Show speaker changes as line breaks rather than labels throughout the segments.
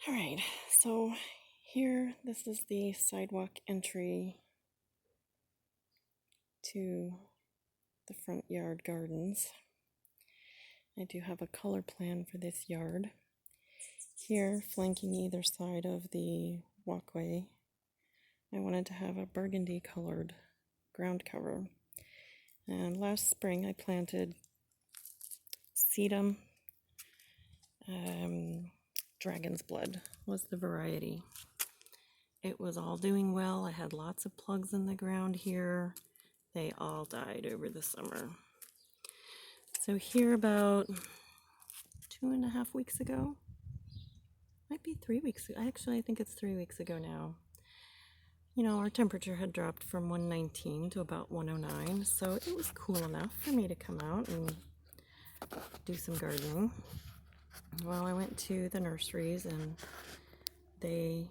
All right, so here, this is the sidewalk entry to the front yard gardens. I do have a color plan for this yard. Here, flanking either side of the walkway, I wanted to have a burgundy colored ground cover. And last spring I planted sedum. Dragon's blood was the variety. It was all doing well. I had lots of plugs in the ground here. They all died over the summer. So here about 2.5 weeks ago, might be 3 weeks ago. Actually, I think it's 3 weeks ago now. You know, our temperature had dropped from 119 to about 109, so it was cool enough for me to come out and do some gardening. Well, I went to the nurseries and they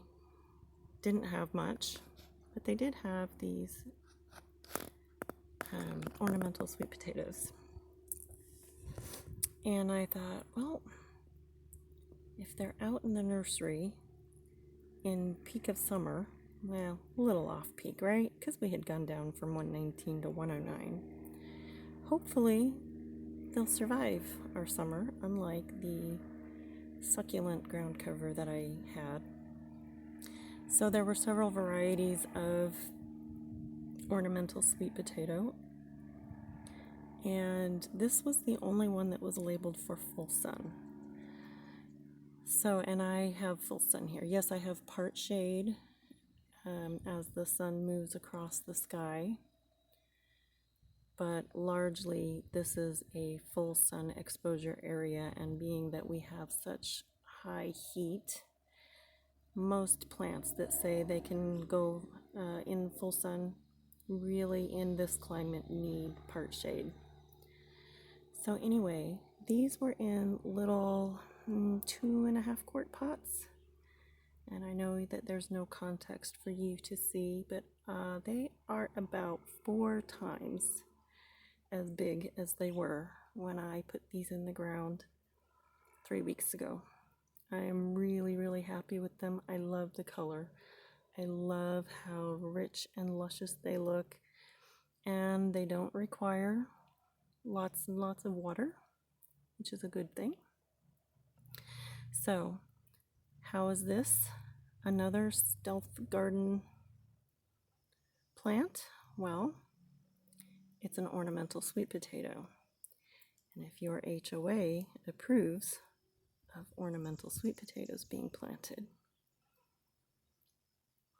didn't have much, but they did have these ornamental sweet potatoes. And I thought, well, if they're out in the nursery in peak of summer, well, a little off peak, right? Because we had gone down from 119 to 109. Hopefully, they'll survive our summer, unlike the succulent ground cover that I had. So there were several varieties of ornamental sweet potato, and this was the only one that was labeled for full sun. So, and I have full sun here. Yes, I have part shade as the sun moves across the sky, but largely this is a full sun exposure area, and being that we have such high heat, most plants that say they can go in full sun really in this climate need part shade. So anyway, these were in little 2.5 quart pots, and I know that there's no context for you to see, but they are about 4 times as big as they were when I put these in the ground 3 weeks ago. I am really, really happy with them. I love the color. I love how rich and luscious they look, and they don't require lots and lots of water, which is a good thing. So, how is this? Another stealth garden plant? Well, it's an ornamental sweet potato. And if your HOA approves of ornamental sweet potatoes being planted,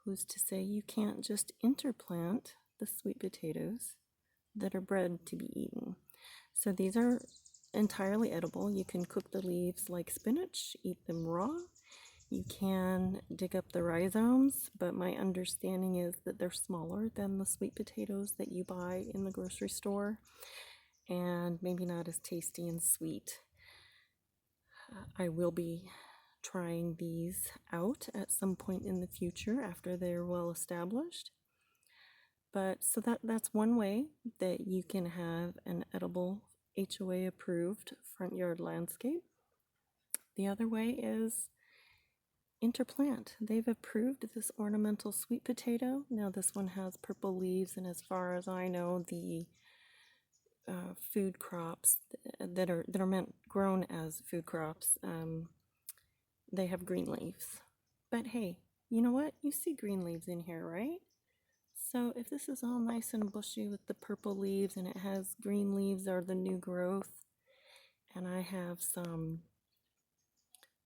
who's to say you can't just interplant the sweet potatoes that are bred to be eaten? So these are entirely edible. You can cook the leaves like spinach, eat them raw. You can dig up the rhizomes, but my understanding is that they're smaller than the sweet potatoes that you buy in the grocery store, and maybe not as tasty and sweet. I will be trying these out at some point in the future after they're well established. But so that's one way that you can have an edible HOA approved front yard landscape. The other way is interplant. They've approved this ornamental sweet potato. Now this one has purple leaves, and as far as I know, the food crops that are grown as food crops, they have green leaves. But hey, you know what? You see green leaves in here, right? So if this is all nice and bushy with the purple leaves, and it has green leaves are the new growth, and I have some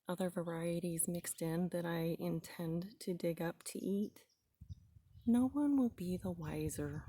other varieties mixed in that I intend to dig up to eat, no one will be the wiser.